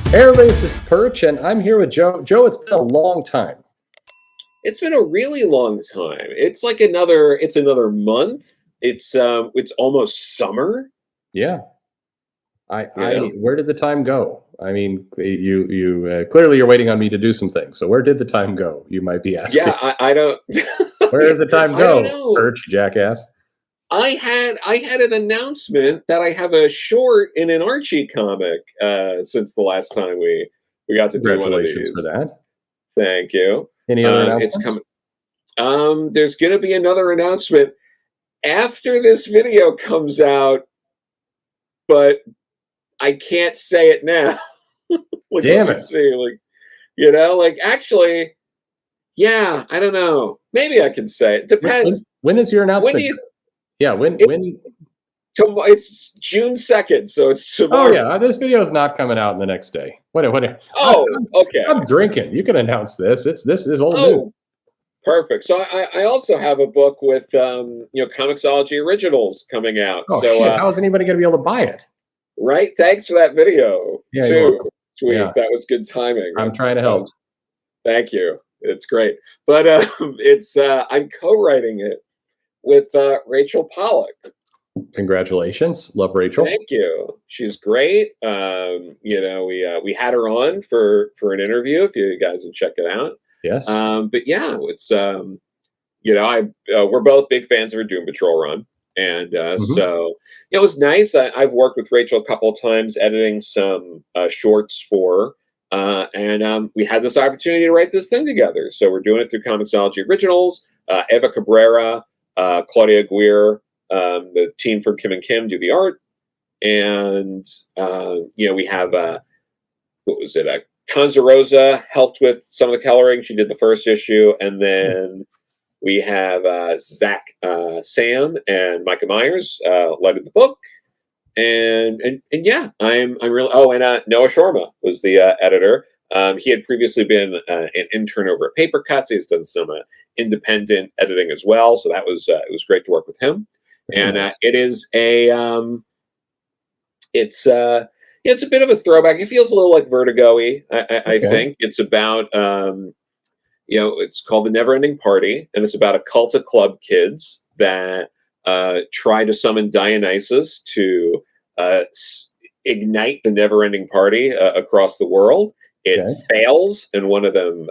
Hey everybody, this is Perch, and I'm here with Joe. Joe, it's been a long time. It's been a really long time. It's another month. It's almost summer, Yeah, you know? where did the time go? I mean, you clearly you're waiting on me to do some things. So where did the time go? You might be asking. Yeah, I don't Where did the time I don't go, know. Perch, jackass? I had an announcement that I have a short in an Archie comic since the last time we got to do one of Congratulations for these. that. Thank you. Any other It's announcements? coming. There's gonna be another announcement after this video comes out, but I can't say it now. Like, let Damn me it! see. Actually, yeah, I don't know. Maybe I can say it. Depends. When is your When do announcement? you? Yeah, It, when? it's June 2nd, so it's Oh tomorrow. yeah, this video is not coming out the next day. What? Oh, okay. I'm drinking. You can announce this. This is old news. Oh, perfect. So I also have a book with Comixology originals coming out. Oh So shit! How is anybody going to be able to buy it? right. Thanks for that video Yeah, you're too. welcome. Sweet. Yeah, That was good timing. I'm trying to That help. was Thank you. It's great. But it's I'm co-writing it with Rachel Pollack. Congratulations. Love Rachel. Thank you. She's great. We had her on for an interview. If you guys can check it out. Yes. But yeah, it's I we're both big fans of her Doom Patrol run, and Hmm. so it was nice. I've worked with Rachel a couple of times editing some shorts for her, and we had this opportunity to write this thing together. So we're doing it through Comixology Originals. Eva Cabrera, Claudia Guir, the team from Kim and Kim do the art, and we have what was it? Kanza Rosa helped with some of the coloring. She did the first issue, and then we have Zach, Sam, and Micah Myers led the book, and yeah, I'm really. Oh, and Noah Sharma was the editor. He had previously been an intern over at Paper Cuts. He's done some independent editing as well, so that was it was great to work with him. Very And nice. it is it's a bit of a throwback. It feels a little like Vertigo-y. I Okay. think it's about it's called The Neverending Party, and it's about a cult of club kids that try to summon Dionysus to ignite the Neverending Party across the world. It Okay. fails, and one of them,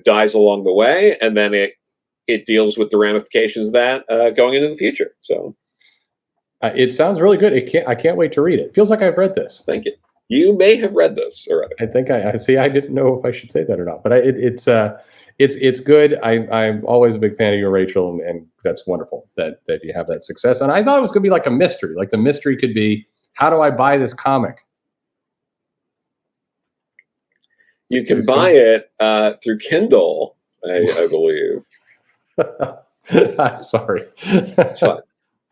dies along the way, and then it deals with the ramifications of that going into the future. So, It sounds really good. I can't wait to read it. Feels like I've read this. thank you. You may have read this already. I think I see. I didn't know if I should say that or not, but it's good. I'm always a big fan of you, Rachel, and that's wonderful that you have that success. And I thought it was going to be like a mystery. Like the mystery could be, how do I buy this comic? You can It buy seems- it through Kindle, I believe. I'm sorry. It's fine.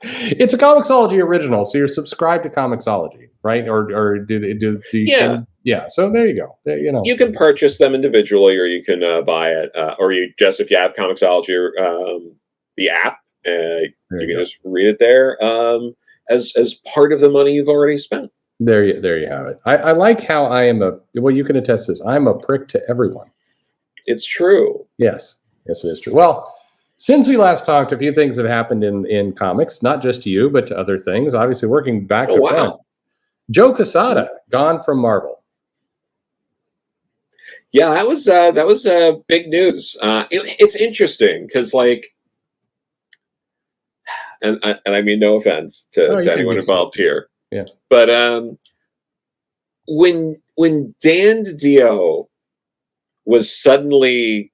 It's a Comixology original, so you're subscribed to Comixology, right? Or do you Yeah, can? Yeah. So there you go. you can purchase them individually, or you can buy it, or you just if you have Comixology, the app, There you you can go. just read it there as part of the money you've already spent. There you have it. I like how I am well, you can attest this. I'm a prick to everyone. It's true. Yes. Yes, it is true. Well, since we last talked, a few things have happened in comics, not just to you, but to other things. Obviously, working back Oh to front. wow. Joe Quesada, gone from Marvel. Yeah, that was big news. It's interesting because and I mean no offense Oh, to you can anyone be so. involved here, Yeah. but when Dan DiDio was suddenly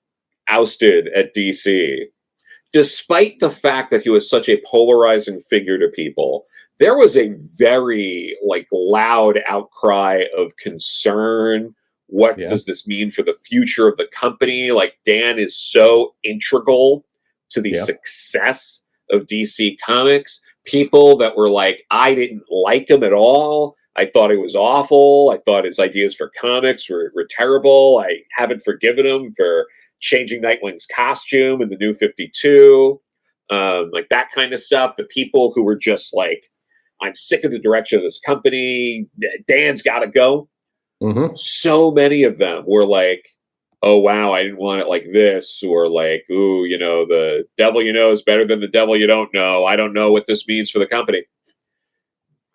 ousted at DC, despite the fact that he was such a polarizing figure to people, there was a very loud outcry of concern. What Yeah. does this mean for the future of the company? Like Dan is so integral to the Yeah. success of DC Comics. People that were like, I didn't like him at all. I thought he was awful. I thought his ideas for comics were terrible. I haven't forgiven him for changing Nightwing's costume in the New 52, like that kind of stuff. The people who were just like, I'm sick of the direction of this company. Dan's got to go. Hmm. So many of them were like, oh wow, I didn't want it like this, or like, ooh, the devil you know is better than the devil you don't know. I don't know what this means for the company.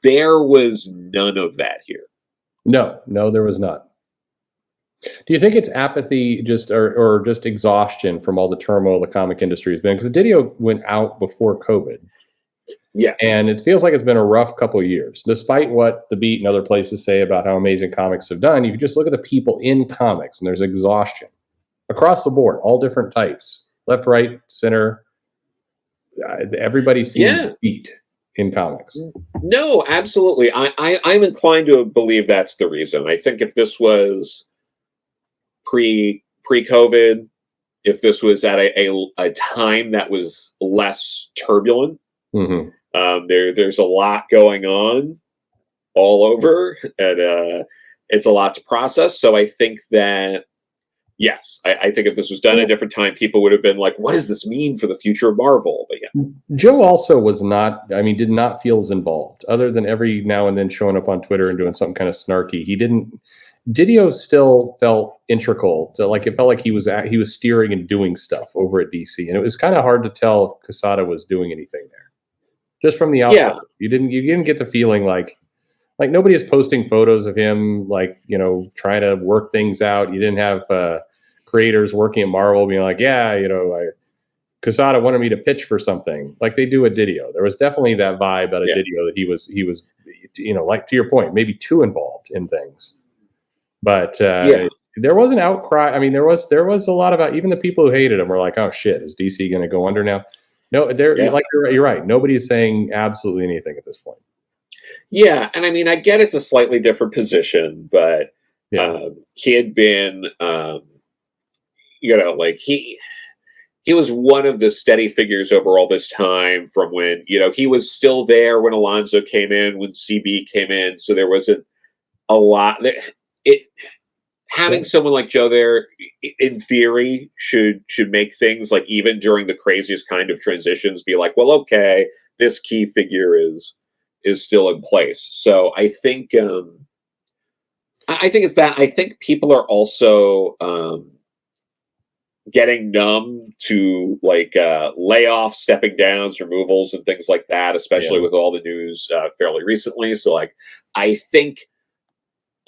There was none of that here. No, there was not. Do you think it's apathy, or just exhaustion from all the turmoil the comic industry has been? Because Didio went out before COVID, Yeah. and it feels like it's been a rough couple of years. Despite what The Beat and other places say about how amazing comics have done, you can just look at the people in comics, and there's exhaustion across the board, all different types, left, right, center. Everybody seems Yeah. beat in comics. No, absolutely. I'm inclined to believe that's the reason. I think if this was pre-COVID, if this was at a time that was less turbulent, Mm-hmm. there's a lot going on all over, and it's a lot to process. So I think that, yes, I think if this was done at a different time, people would have been like, what does this mean for the future of Marvel? But yeah. Joe also did not feel as involved, other than every now and then showing up on Twitter and doing something kind of snarky. Didio still felt integral to, like, it felt like he was steering and doing stuff over at DC, and it was kind of hard to tell if Quesada was doing anything there, just from the outside. Yeah. You didn't get the feeling like nobody is posting photos of him, trying to work things out. You didn't have creators working at Marvel being like, yeah, Quesada wanted me to pitch for something like they do at Didio. There was definitely that vibe out of Didio that he was, like, to your point, maybe too involved in things. But there was an outcry. I mean, there was a lot about, even the people who hated him were like, oh shit, is DC going to go under now? No, you're right. Nobody is saying absolutely anything at this point. Yeah, and I mean, I get it's a slightly different position, but he had been, like he was one of the steady figures over all this time, from when, he was still there when Alonso came in, when CB came in. So there wasn't a lot. Having someone like Joe there, in theory, should make things, like, even during the craziest kind of transitions, be like, well, okay, this key figure is still in place. So I think it's that. I think people are also getting numb to, like, layoffs, stepping downs, removals, and things like that, especially with all the news fairly recently. So, like, I think,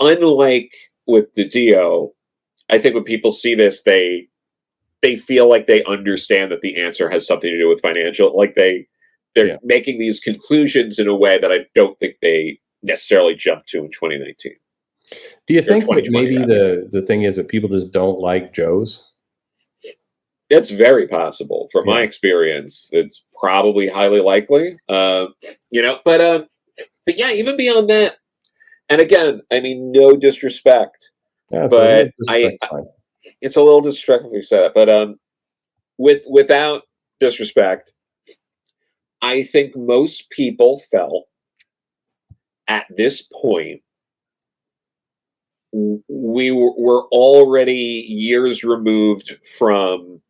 unlike with Didio, I think when people see this, they feel like they understand that the answer has something to do with financial. Like, they're making these conclusions in a way that I don't think they necessarily jumped to in 2019. Do you think that maybe the thing is that people just don't like Joe's? It's very possible. From my experience, it's probably highly likely. But yeah, even beyond that, and again, I mean, no disrespect, but it's a little disrespectfully said. But without disrespect, I think most people felt at this point we were already years removed from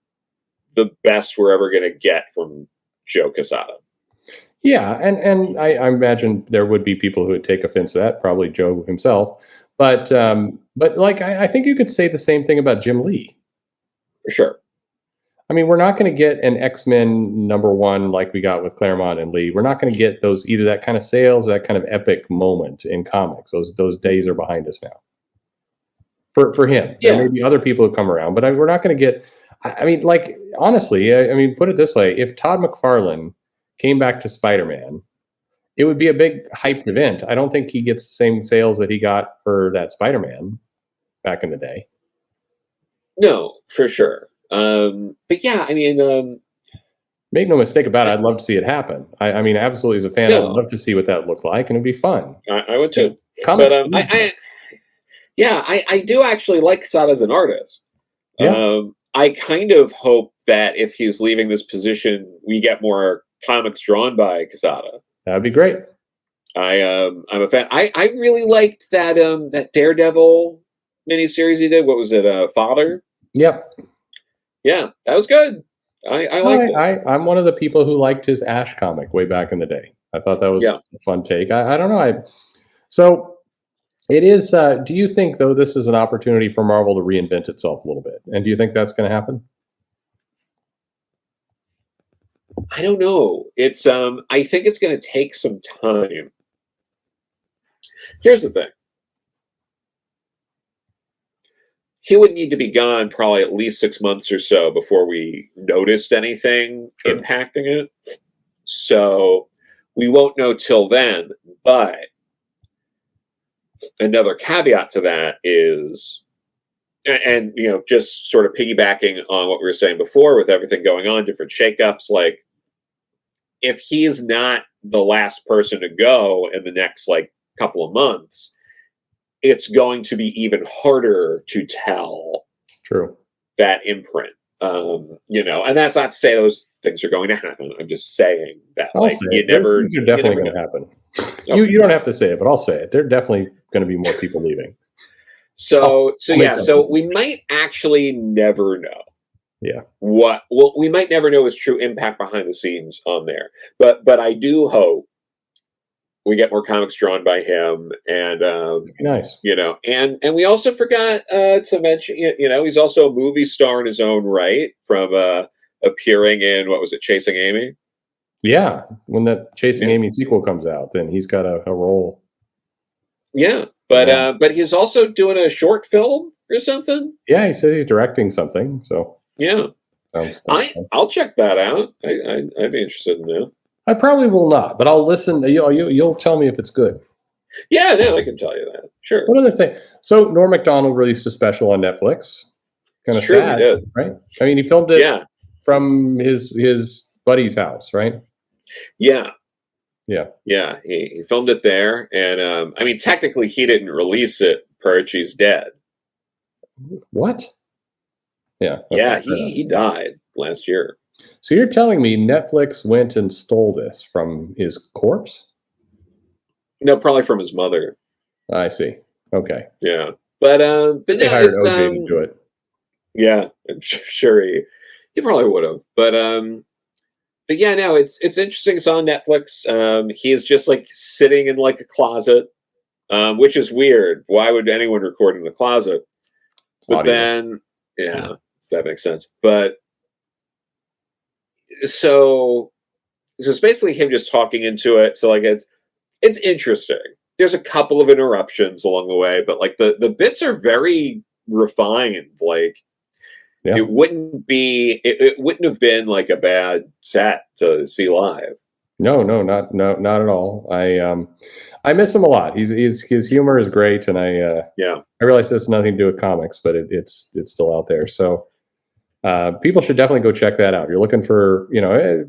the best we're ever going to get from Joe Quesada. Yeah, and I imagine there would be people who would take offense to that, probably Joe himself. But like, I think you could say the same thing about Jim Lee. For sure. I mean, we're not going to get an X-Men #1 like we got with Claremont and Lee. We're not going to get those, either that kind of sales or that kind of epic moment in comics. Those days are behind us now. For him, there may be other people who come around, but we're not going to get. I mean, like, honestly, I mean, put it this way: if Todd McFarlane came back to Spider-Man, it would be a big hyped event. I don't think he gets the same sales that he got for that Spider-Man back in the day. No, for sure. But yeah, I mean, make no mistake about it, I'd love to see it happen. I mean, absolutely, as a fan, I'd love to see what that looked like, and it'd be fun. I would too. Comics, but I do actually like Quesada as an artist. Yeah. I kind of hope that if he's leaving this position, we get more comics drawn by Quesada. That'd be great. I'm a fan. I really liked that Daredevil miniseries he did. What was it? Father? Yep. Yeah, that was good. I liked it. I'm one of the people who liked his Ash comic way back in the day. I thought that was a fun take. I don't know. So It is. Do you think, though, this is an opportunity for Marvel to reinvent itself a little bit? And do you think that's going to happen? I don't know. It's I think it's going to take some time. Here's the thing. He would need to be gone probably at least 6 months or so before we noticed anything Sure. impacting it. So we won't know till then. But another caveat to that is, and just sort of piggybacking on what we were saying before with everything going on, different shakeups, like if he's not the last person to go in the next like couple of months, it's going to be even harder to tell True. that imprint. And that's not to say those things are going to happen. I'm just saying that I'll say it. Those things are definitely going to happen. No. You don't have to say it, but I'll say it. There are definitely going to be more people leaving. So we might actually never know. Yeah. We might never know his true impact behind the scenes on there. But I do hope we get more comics drawn by him, and nice. And we also forgot to mention, he's also a movie star in his own right, from appearing in, what was it, Chasing Amy? Yeah, when that Chasing Amy sequel comes out, then he's got a role. Yeah, but he's also doing a short film or something. Yeah, he says he's directing something. So yeah, I'll check that out. I'd be interested in that. I probably will not, but I'll listen. You'll tell me if it's good. Yeah, no, I can tell you that. Sure. One other thing. So Norm Macdonald released a special on Netflix. Kind of sad, right? I mean, he filmed it from his buddy's house, right? Yeah. Yeah. Yeah. He filmed it there. And I mean, technically he didn't release it. Perch, he's dead. What? Yeah. Yeah, he died last year. So you're telling me Netflix went and stole this from his corpse? No, probably from his mother. I see. Okay. Yeah. But they hired OJ to do it. Yeah, I'm sure he probably would have. But yeah, no, it's interesting. It's on Netflix. He is just like sitting in like a closet, which is weird. Why would anyone record in a closet? But then, yeah, that makes sense. But so it's basically him just talking into it. So like it's interesting. There's a couple of interruptions along the way, but like the bits are very refined. Like it wouldn't have been like a bad set to see live. No, not at all. I miss him a lot. His humor is great, and I realize this has nothing to do with comics, but it's still out there. So people should definitely go check that out. You're looking for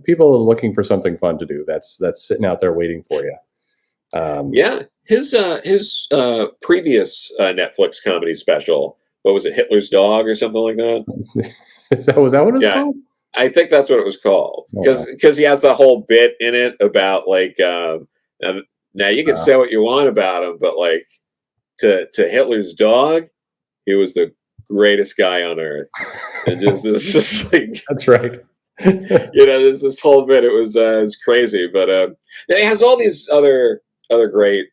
people are looking for something fun to do. That's sitting out there waiting for you. His previous Netflix comedy special, what was it, Hitler's Dog or something like that? Was that what it was called? I think that's what it was called, because he has the whole bit in it about like now you can say what you want about him, but like to Hitler's dog, he was the greatest guy on earth, and just like that's right. There's this whole bit. It was crazy, but it has all these other great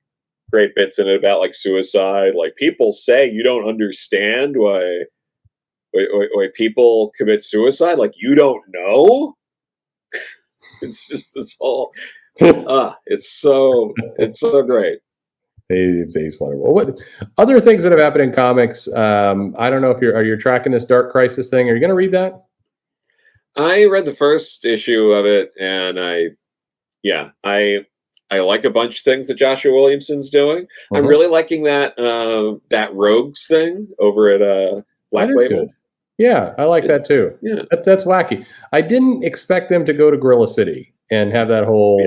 bits in it about like suicide. Like people say you don't understand why people commit suicide. Like you don't know. It's just this whole. It's so great. He's wonderful. What other things that have happened in comics? I don't know if you're tracking this Dark Crisis thing. Are you going to read that? I read the first issue of it, and I like a bunch of things that Joshua Williamson's doing. I'm really liking that Rogues thing over at Black Label. Good. Yeah, I like that too. Yeah, that's wacky. I didn't expect them to go to Gorilla City and have that whole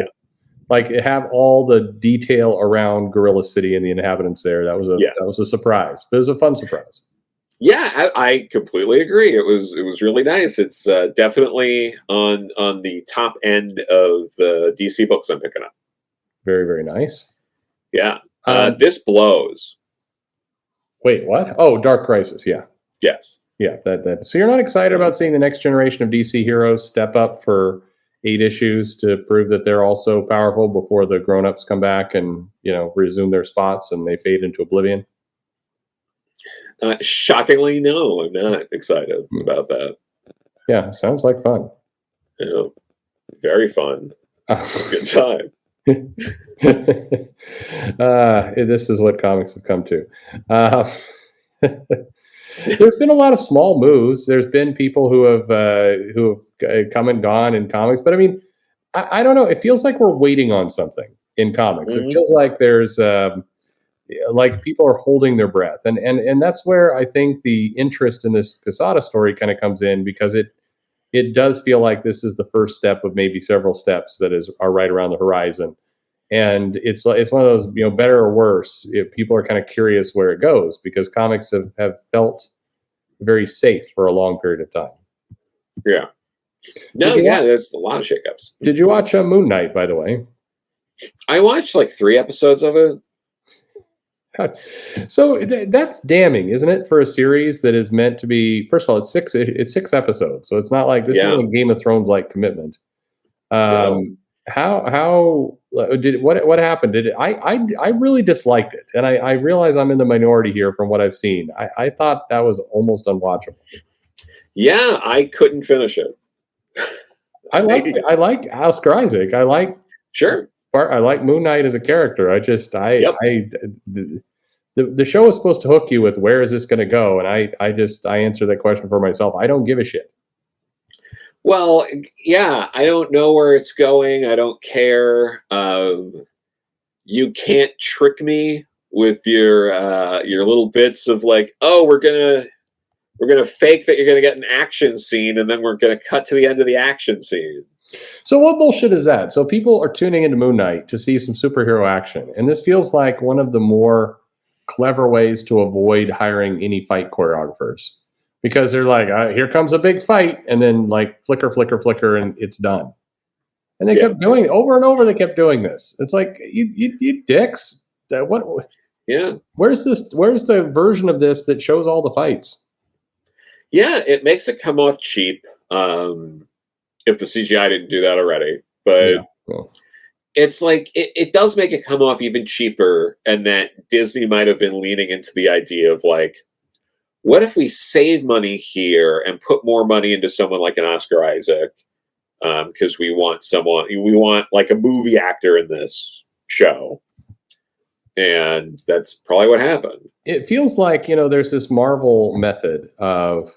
like have all the detail around Gorilla City and the inhabitants there. That was a surprise. But it was a fun surprise. Yeah, I completely agree. It was really nice. It's definitely on the top end of the DC books I'm picking up. Very, very nice. Yeah. This blows. Wait, what? Oh, Dark Crisis. Yeah. Yes. Yeah. That. So you're not excited about seeing the next generation of DC heroes step up for, 8 issues to prove that they're also powerful before the grown-ups come back and, resume their spots and they fade into oblivion? Shockingly, no, I'm not excited about that. Yeah, sounds like fun. Very fun. It's a good time. This is what comics have come to. There's been a lot of small moves. There's been people who have come and gone in comics, but I mean, I don't know. It feels like we're waiting on something in comics. It feels like there's like people are holding their breath, and that's where I think the interest in this Quesada story kind of comes in, because it does feel like this is the first step of maybe several steps that are right around the horizon. And it's one of those, better or worse, if people are kind of curious where it goes, because comics have felt very safe for a long period of time. Yeah. There's a lot of shakeups. Did you watch Moon Knight, by the way? I watched like 3 episodes of it. So that's damning, isn't it, for a series that is meant to be? First of all, it's 6 episodes, so it's not like this isn't a Game of Thrones like commitment. How did what happened? I really disliked it, and I realize I'm in the minority here from what I've seen. I thought that was almost unwatchable. Yeah, I couldn't finish it. I like Oscar Isaac. I like Moon Knight as a character. The show is supposed to hook you with where is this going to go, and I answer that question for myself. I don't give a shit. Well, yeah, I don't know where it's going. I don't care. You can't trick me with your little bits of like, oh, we're gonna fake that you're gonna get an action scene, and then we're gonna cut to the end of the action scene. So what bullshit is that? So people are tuning into Moon Knight to see some superhero action, and this feels like one of the more clever ways to avoid hiring any fight choreographers. Because they're like, here comes a big fight, and then like flicker, flicker, flicker, and it's done. And they kept doing it over and over. They kept doing this. It's like, you dicks. What? Yeah. Where's the version of this that shows all the fights? Yeah, it makes it come off cheap. If the CGI didn't do that already, but it's like it does make it come off even cheaper, and that Disney might have been leaning into the idea of like, what if we save money here and put more money into someone like an Oscar Isaac? Because we want like a movie actor in this show. And that's probably what happened. It feels like, there's this Marvel method of,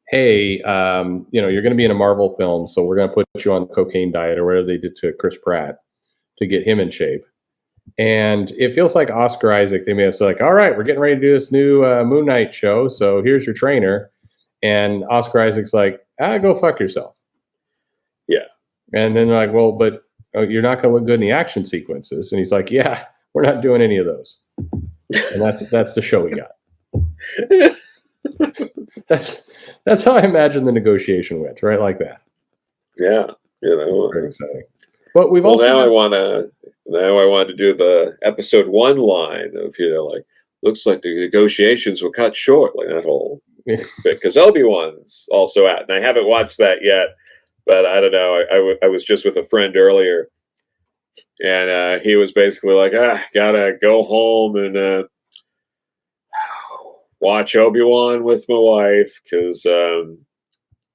hey, you're going to be in a Marvel film, so we're going to put you on the cocaine diet or whatever they did to Chris Pratt to get him in shape. And it feels like Oscar Isaac, they may have said like, all right, we're getting ready to do this new Moon Knight show, so here's your trainer. And Oscar Isaac's like, go fuck yourself. Yeah. And then they're like, well, but you're not going to look good in the action sequences. And he's like, yeah, we're not doing any of those. And that's the show we got. That's how I imagine the negotiation went, right? Like that. Yeah. Very exciting. But we've also now I want to do the episode 1 line of, like, looks like the negotiations were cut short, like that whole bit, because Obi-Wan's also out, and I haven't watched that yet, but I don't know. I was just with a friend earlier, and he was basically like, gotta go home and watch Obi-Wan with my wife, because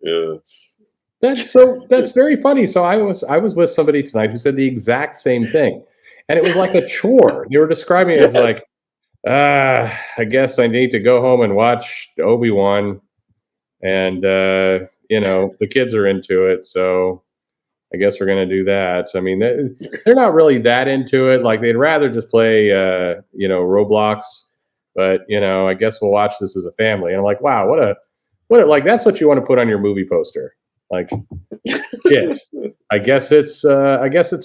it's... That's very funny. So I was with somebody tonight who said the exact same thing, and it was like a chore. They were describing it as like, I guess I need to go home and watch Obi-Wan, and the kids are into it, so I guess we're gonna do that. I mean, they're not really that into it. Like, they'd rather just play Roblox, but I guess we'll watch this as a family. And I'm like, wow, what like, that's what you want to put on your movie poster. Like, shit. I guess it's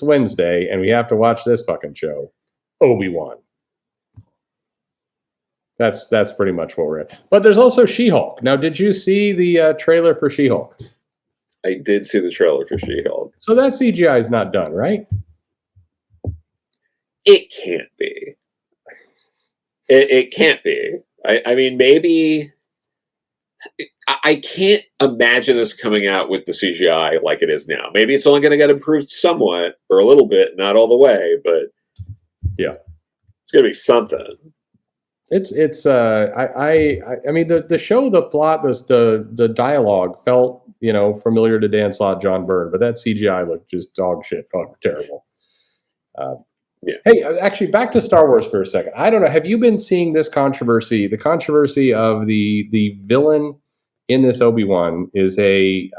Wednesday, and we have to watch this fucking show, Obi-Wan. That's pretty much what we're at. But there's also She-Hulk. Now, did you see the trailer for She-Hulk? I did see the trailer for She-Hulk. So that CGI is not done, right? It can't be. It can't be. I mean, maybe I can't imagine this coming out with the CGI like it is now. Maybe it's only going to get improved somewhat or a little bit, not all the way, but Yeah. it's going to be something. I mean the show, the plot, the dialogue felt, familiar to Dan Slott, John Byrne, but that CGI looked just dog shit, terrible. Yeah. Hey, actually, back to Star Wars for a second. I don't know. Have you been seeing this controversy? The controversy of the villain in this Obi-Wan is a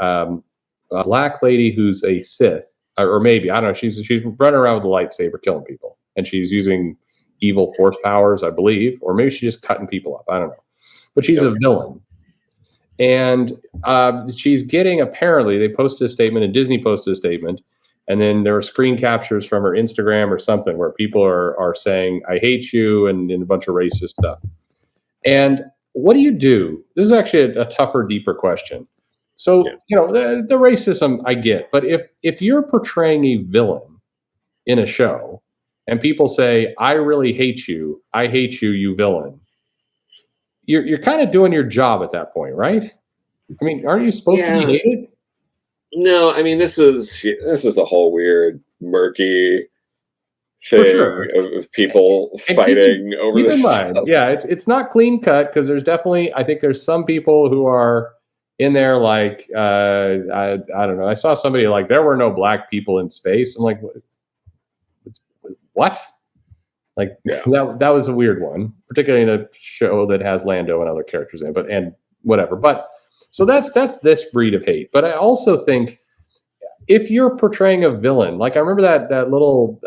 black lady who's a Sith, or maybe, I don't know. She's running around with a lightsaber killing people, and she's using evil force powers, I believe, or maybe she's just cutting people up. I don't know, but she's a villain, and she's getting, apparently they posted a statement, and Disney posted a statement, and then there were screen captures from her Instagram or something where people are saying "I hate you" and a bunch of racist stuff. And what do you do? This is actually a tougher, deeper question. So the racism I get, but if you're portraying a villain in a show, and people say, "I really hate you. I hate you, you villain." You're kind of doing your job at that point, right? I mean, aren't you supposed to be hated? No, I mean this is a whole weird, murky thing of people fighting over this stuff. Yeah, it's not clean cut, because there's definitely, I think there's some people who are in there like I don't know. I saw somebody like, there were no black people in space. I'm like, what? Like that was a weird one, particularly in a show that has Lando and other characters in it, and whatever. But so that's this breed of hate. But I also think if you're portraying a villain, like I remember that little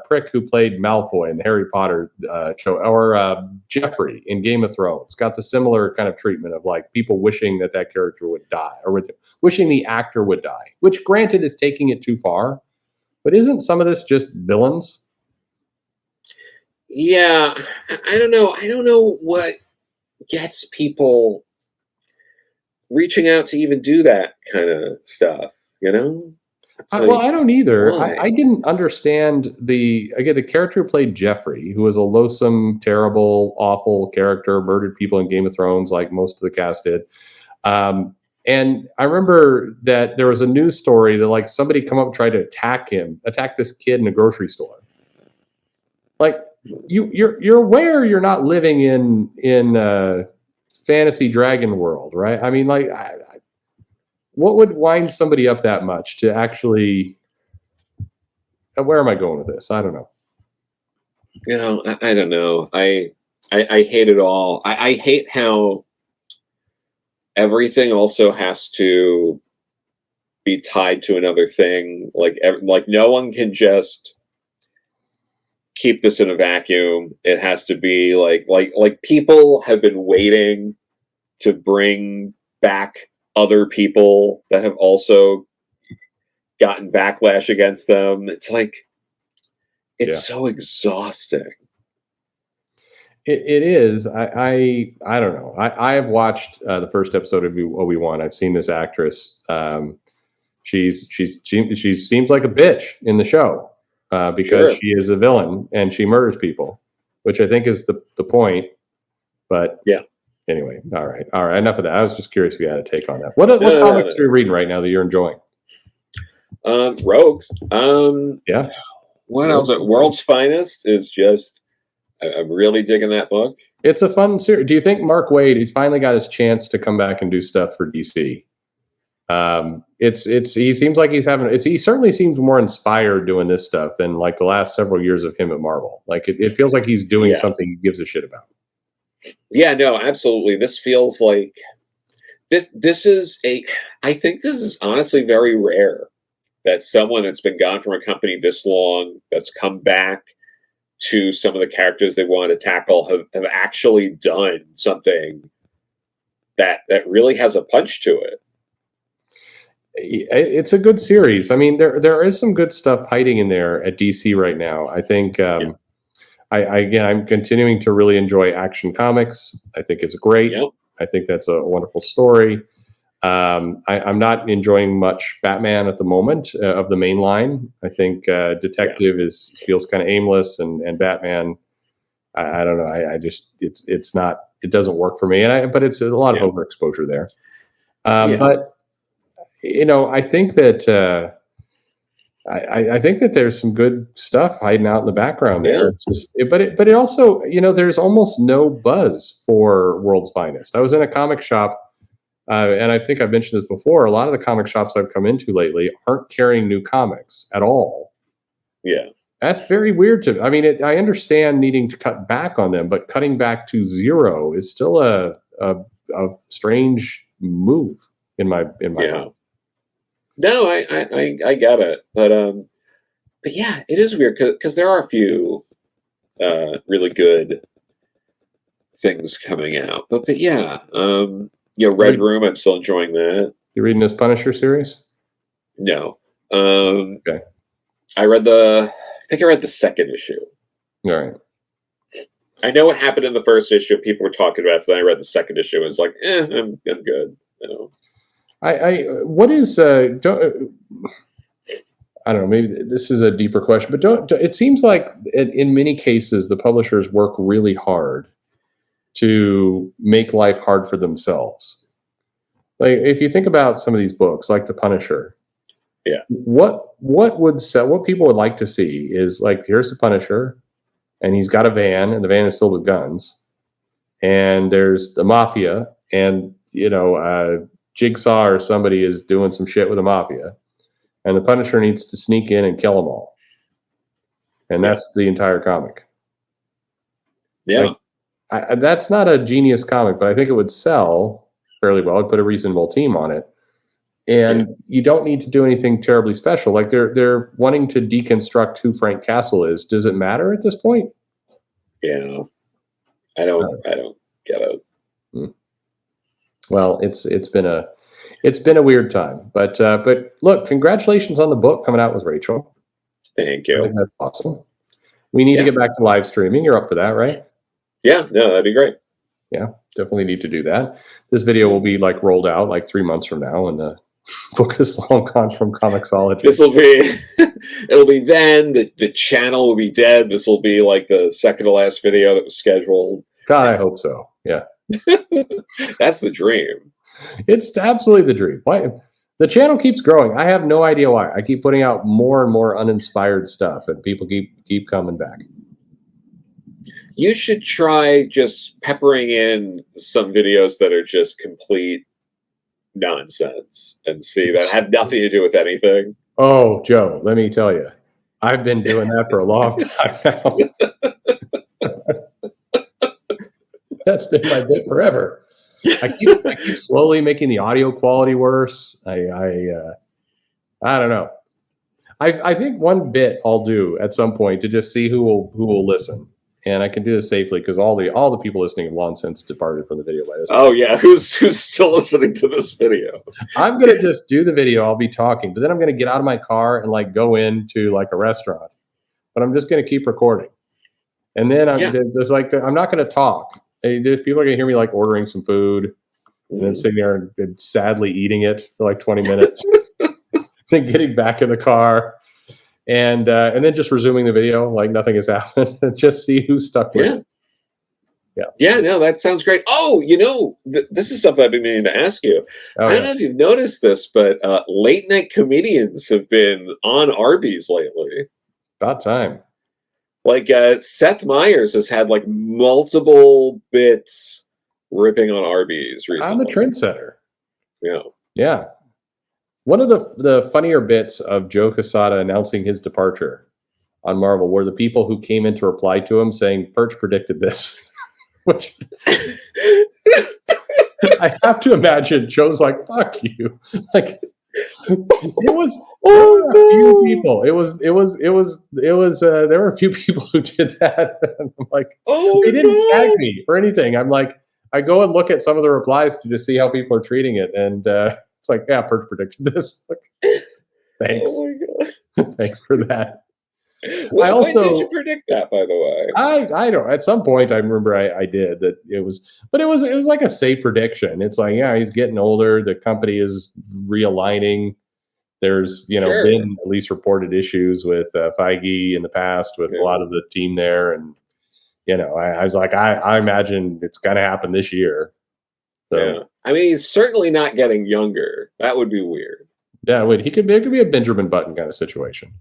prick who played Malfoy in the Harry Potter show, or Jeffrey in Game of Thrones, got the similar kind of treatment of like people wishing that character would die, or wishing the actor would die, which granted is taking it too far. But isn't some of this just villains? Yeah, I don't know. I don't know what gets people reaching out to even do that kind of stuff, Like, well, I don't either. I didn't understand the character who played Jeffrey, who was a loathsome, terrible, awful character, murdered people in Game of Thrones, like most of the cast did. And I remember that there was a news story that like somebody come up and tried to attack this kid in a grocery store. Like you're aware you're not living in fantasy dragon world, right? I mean, like, what would wind somebody up that much to actually? Where am I going with this? I don't know. I don't know. I hate it all. I hate how everything also has to be tied to another thing. Like no one can just keep this in a vacuum. It has to be like people have been waiting to bring back other people that have also gotten backlash against them. It's like, it's so exhausting. It is. I don't know. I have watched the first episode of Obi-Wan. I've seen this actress. She seems like a bitch in the show because she is a villain and she murders people, which I think is the point. But anyway, all right. Enough of that. I was just curious if you had a take on that. What comics are you reading right now that you're enjoying? Rogues. What else? World's Finest is just. I'm really digging that book. It's a fun series. Do you think Mark Waid, he's finally got his chance to come back and do stuff for DC? He seems like he certainly seems more inspired doing this stuff than like the last several years of him at Marvel. Like it feels like he's doing something he gives a shit about. Yeah, no, absolutely. This feels like I think this is honestly very rare that someone that's been gone from a company this long, that's come back to some of the characters they want to tackle, have actually done something that really has a punch to it. It's a good series. I mean, there is some good stuff hiding in there at DC right now. I think I'm continuing to really enjoy Action Comics. I think it's great. Yep. I think that's a wonderful story. I'm not enjoying much Batman at the moment of the main line. I think Detective feels kind of aimless, and Batman, I don't know. I just it's not it doesn't work for me. But it's a lot of overexposure there. But I think that I think that there's some good stuff hiding out in the background there. It's just, but it also, there's almost no buzz for World's Finest. I was in a comic shop, and I think I've mentioned this before. A lot of the comic shops I've come into lately aren't carrying new comics at all. Yeah, that's very weird to me. I mean, I understand needing to cut back on them, but cutting back to zero is still a strange move in my mind. No, I get it, but yeah, it is weird because there are a few really good things coming out, but yeah, Red Room, I'm still enjoying that. You reading this Punisher series? No, okay. I think I read the second issue. All right. I know what happened in the first issue. People were talking about it, so then I read the second issue. And it's like, I'm good. What is I don't know, maybe this is a deeper question, but it seems like in many cases the publishers work really hard to make life hard for themselves. Like if you think about some of these books like The Punisher, what would sell, what people would like to see is like, here's the Punisher and he's got a van and the van is filled with guns and there's the mafia and Jigsaw or somebody is doing some shit with the mafia and the Punisher needs to sneak in and kill them all. And that's the entire comic. Yeah. That's not a genius comic, but I think it would sell fairly well. I'd put a reasonable team on it. And you don't need to do anything terribly special. Like they're wanting to deconstruct who Frank Castle is. Does it matter at this point? Yeah. I don't get it. Well, it's been a weird time, but look, congratulations on the book coming out with Rachel. Thank you. I think that's awesome. We need to get back to live streaming. You're up for that, right? Yeah, no, that'd be great. Yeah, definitely need to do that. This video will be like rolled out like 3 months from now, and the book is long gone from Comixology. It'll be then the channel will be dead. This will be like the second to last video that was scheduled. God, I hope so. Yeah. That's the dream. It's absolutely the dream. Why the channel keeps growing? I have no idea why. I keep putting out more and more uninspired stuff, and people keep coming back. You should try just peppering in some videos that are just complete nonsense and see that have nothing to do with anything. Oh, Joe, let me tell you, I've been doing that for a long time now. That's been my bit forever. I keep slowly making the audio quality worse. I don't know. I think one bit I'll do at some point to just see who will listen, and I can do this safely because all the people listening have long since departed from the video by this point. Oh yeah, who's still listening to this video? I'm gonna just do the video. I'll be talking, but then I'm gonna get out of my car and like go into like a restaurant, but I'm just gonna keep recording, and then I'm not gonna talk. People are gonna hear me like ordering some food and then sitting there and sadly eating it for like 20 minutes, then getting back in the car and then just resuming the video like nothing has happened and just see who's stuck with it. Yeah, no, that sounds great. Oh, this is something I've been meaning to ask you. I don't know if you've noticed this, but late night comedians have been on Arby's lately. About time. Like Seth Meyers has had like multiple bits ripping on Arby's recently. I'm a trendsetter. Yeah. One of the funnier bits of Joe Quesada announcing his departure on Marvel were the people who came in to reply to him saying, "Perch predicted this," which I have to imagine Joe's like, "Fuck you!" Like. It was a few people. It was there were a few people who did that. And I'm like, they didn't tag me or anything. I'm like, I go and look at some of the replies to just see how people are treating it, and it's like, yeah, Perch predicted this. Like, thanks. Oh my god. Thanks for that. Well, when did you predict that, by the way? I don't. At some point, I remember I did that. It was like a safe prediction. It's like, yeah, he's getting older. The company is realigning. There's been at least reported issues with Feige in the past with a lot of the team there, and I was like, I imagine it's going to happen this year. So, yeah. I mean, he's certainly not getting younger. That would be weird. yeah, it could be a Benjamin Button kind of situation.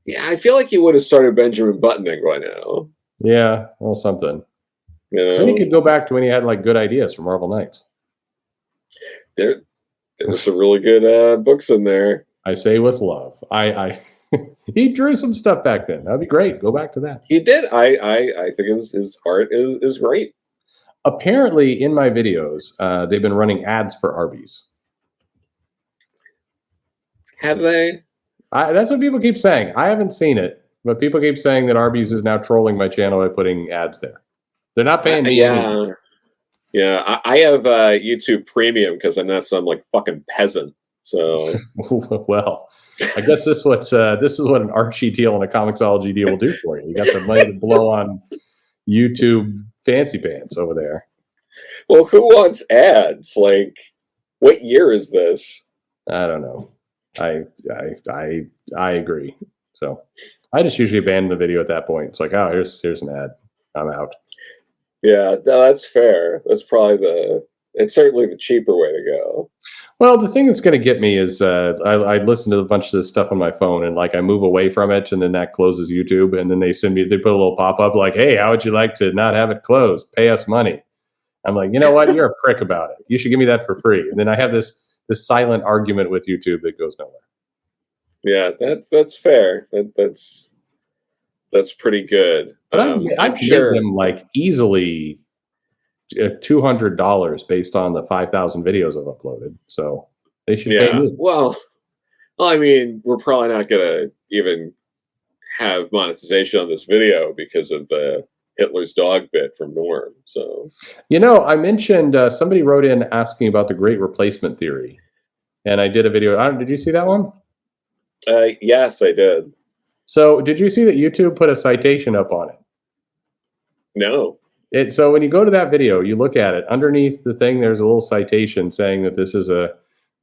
Yeah, I feel like he would have started Benjamin Buttoning by now. Yeah, well, something. Then he could go back to when he had like good ideas for Marvel Knights. There's some really good books in there. I say with love. I he drew some stuff back then. That'd be great. Go back to that. He did. I think his art is great. Apparently, in my videos, they've been running ads for Arby's. Have they? That's what people keep saying. I haven't seen it, but people keep saying that Arby's is now trolling my channel by putting ads there. They're not paying me. Yeah. I have YouTube Premium because I'm not some like fucking peasant. So, well, I guess this is what an Archie deal and a Comixology deal will do for you. You got the money to blow on YouTube fancy pants over there. Well, who wants ads? Like, what year is this? I don't know. I agree. So I just usually abandon the video at that point. It's like, oh, here's an ad. I'm out. Yeah, no, that's fair. That's probably it's certainly the cheaper way to go. Well, the thing that's going to get me is I listen to a bunch of this stuff on my phone, and like I move away from it, and then that closes YouTube, and then they put a little pop up like, hey, how would you like to not have it closed? Pay us money. I'm like, you know what? You're a prick about it. You should give me that for free. And then I have this silent argument with YouTube that goes nowhere. Yeah, that's fair. That's pretty good. But I'm sure them like easily $200 based on the 5,000 videos I've uploaded. So they should pay me. Well, I mean, we're probably not going to even have monetization on this video because of the Hitler's dog bit from Norm. So, I mentioned somebody wrote in asking about the Great Replacement theory, and I did a video. Did you see that one? Yes, I did. So, did you see that YouTube put a citation up on it? No. So when you go to that video, you look at it underneath the thing. There's a little citation saying that this is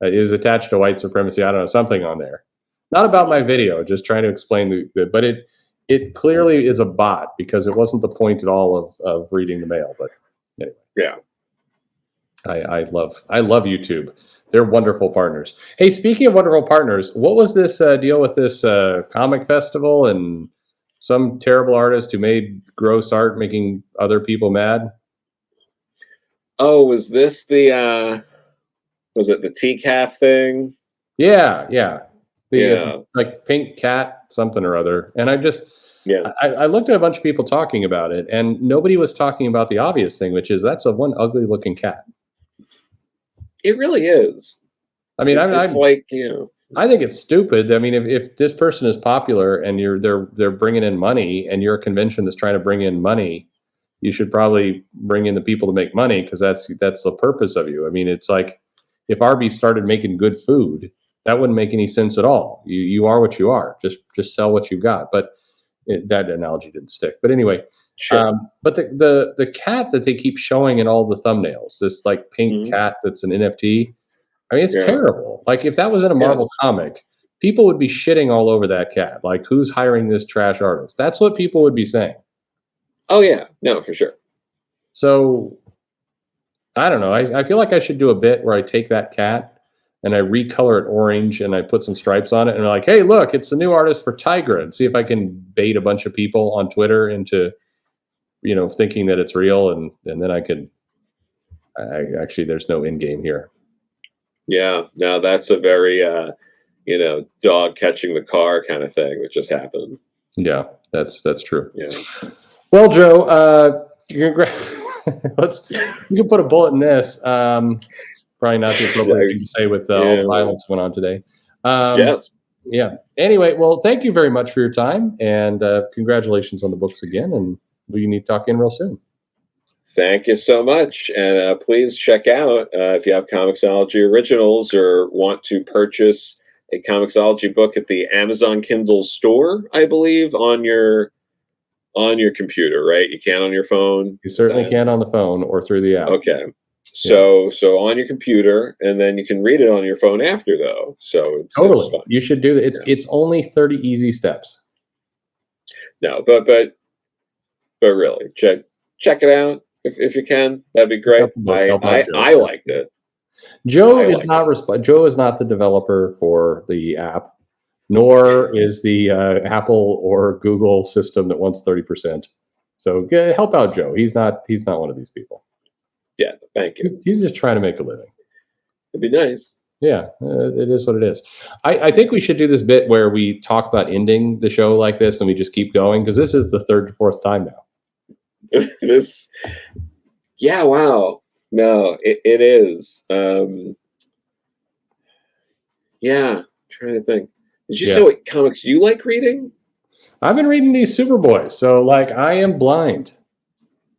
is attached to white supremacy. I don't know, something on there. Not about my video, just trying to explain but it clearly is a bot because it wasn't the point at all of reading the mail. But anyway, yeah, I love YouTube. They're wonderful partners. Hey, speaking of wonderful partners, what was this deal with this comic festival and some terrible artist who made gross art making other people mad? Oh, was this was it the TCAF thing? Yeah. Like pink cat something or other. And I looked at a bunch of people talking about it, and nobody was talking about the obvious thing, which is that's one ugly looking cat. It really is. I mean, it's like, I think it's stupid. I mean, if this person is popular and they're bringing in money, and you're a convention that's trying to bring in money, you should probably bring in the people to make money because that's the purpose of you. I mean, it's like if Arby's started making good food, that wouldn't make any sense at all. You are what you are. Just sell what you got. But that analogy didn't stick. But anyway, sure. But the cat that they keep showing in all the thumbnails, this like pink cat that's an NFT. I mean, it's terrible. Like if that was in a Marvel comic, people would be shitting all over that cat. Like, who's hiring this trash artist? That's what people would be saying. Oh yeah, no, for sure. So I don't know. I feel like I should do a bit where I take that cat and I recolor it orange and I put some stripes on it and I'm like, hey, look, it's the new artist for Tigra, and see if I can bait a bunch of people on Twitter into, thinking that it's real, and then I could. Actually, there's no in game here. Yeah, no, that's a very dog catching the car kind of thing that just happened. Yeah, that's true. Yeah. Well, Joe, you can put a bullet in this. Probably not the appropriate thing to say with all the violence going on today. Yes. Yeah. Anyway, well, thank you very much for your time, and congratulations on the books again. And we need to talk in real soon. Thank you so much. And please check out if you have Comixology Originals or want to purchase a Comixology book at the Amazon Kindle store, I believe, on your computer, right? You can on your phone. You certainly can on the phone or through the app. Okay. So on your computer, and then you can read it on your phone after, though. So totally, you should do that. It's only 30 easy steps. No, but but really, check it out if you can. That'd be great. Help the book, help out Joe. I liked it. Joe is not Joe is not the developer for the app, nor is the Apple or Google system that wants 30%. So help out Joe. He's not one of these people. Yeah, thank you. He's just trying to make a living. It'd be nice. Yeah, it is what it is. I think we should do this bit where we talk about ending the show like this and we just keep going, because this is the third or fourth time now. Yeah, wow. No, it is. Yeah, trying to think. Did you say what comics you like reading? I've been reading these Superboys, so like I am blind.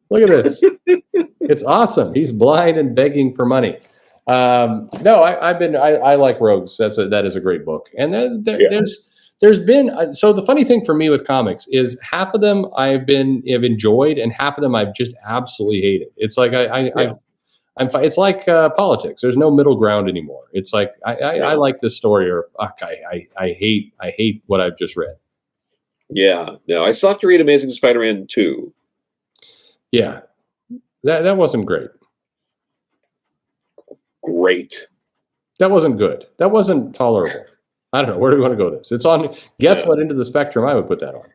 Look at this. It's awesome. He's blind and begging for money. No, I like Rogues. That is a great book. And there's been, so the funny thing for me with comics is half of them have enjoyed and half of them I've just absolutely hated. It's like it's like politics. There's no middle ground anymore. It's like I like this story, or fuck, I hate what I've just read. Yeah, no, I still have to read Amazing Spider-Man 2. Yeah, that wasn't great. Great. That wasn't good. That wasn't tolerable. I don't know. Where do we want to go with this? It's on. Guess what end of the spectrum I would put that on?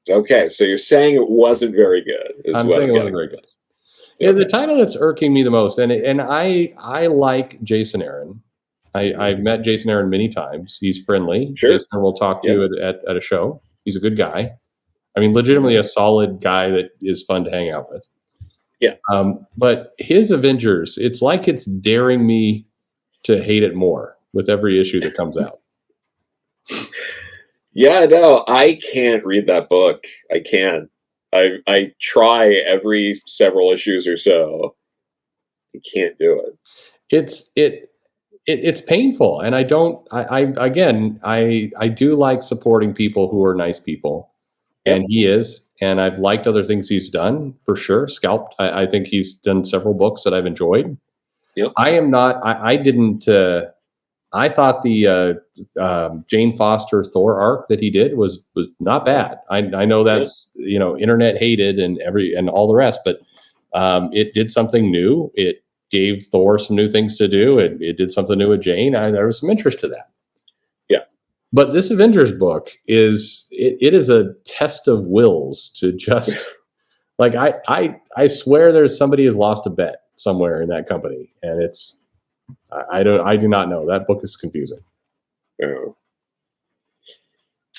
Okay, so you're saying it wasn't very good. I'm saying it wasn't very good. Yeah, the title that's irking me the most, and I like Jason Aaron. I've met Jason Aaron many times. He's friendly. Sure. Jason Aaron will talk to you at a show. He's a good guy. I mean, legitimately a solid guy that is fun to hang out with. Yeah. But his Avengers, it's like it's daring me to hate it more with every issue that comes out. Yeah, no, I can't read that book. I can't. I try every several issues or so. I can't do it. It's painful, and I do like supporting people who are nice people, and he is, and I've liked other things he's done for sure. Scalped, I think he's done several books that I've enjoyed. Yep. I am not. I didn't. I thought the Jane Foster Thor arc that he did was not bad. I know that's internet hated and all the rest, but it did something new. It gave Thor some new things to do. It did something new with Jane. There was some interest to that. Yeah. But this Avengers book is a test of wills to just like I swear there's somebody has lost a bet somewhere in that company, and it's I do not know. That book is confusing. Oh.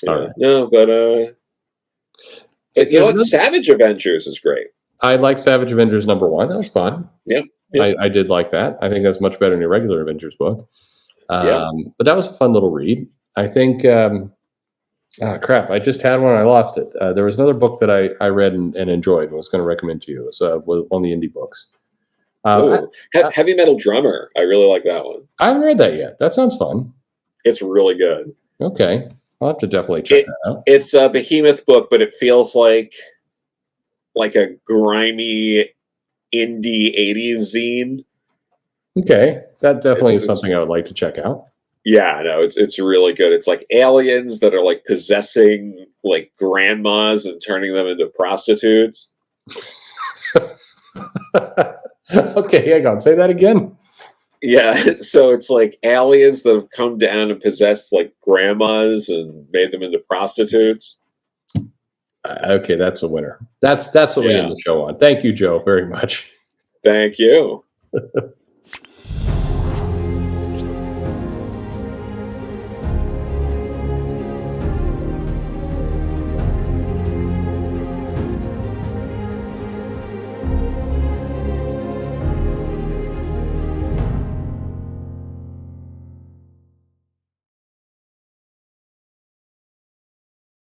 Yeah. Right. No, but you know what? Savage Avengers is great. I like Savage Avengers #1. That was fun. Yep. I did like that. I think that's much better than your regular Avengers book. But that was a fun little read. I think, crap, I just had one and I lost it. There was another book that I read and enjoyed and was going to recommend to you. It was one of the indie books. Heavy Metal Drummer. I really like that one. I haven't read that yet. That sounds fun. It's really good. Okay. I'll have to definitely check that out. It's a Behemoth book, but it feels like a grimy indie 80s zine. Okay. That definitely is something I would like to check out. Yeah, no, it's really good. It's like aliens that are like possessing like grandmas and turning them into prostitutes. Okay, hang on. Say that again. Yeah, so it's like aliens that have come down and possessed like grandmas and made them into prostitutes. Okay, that's a winner. That's what we end the show on. Thank you, Joe, very much. Thank you.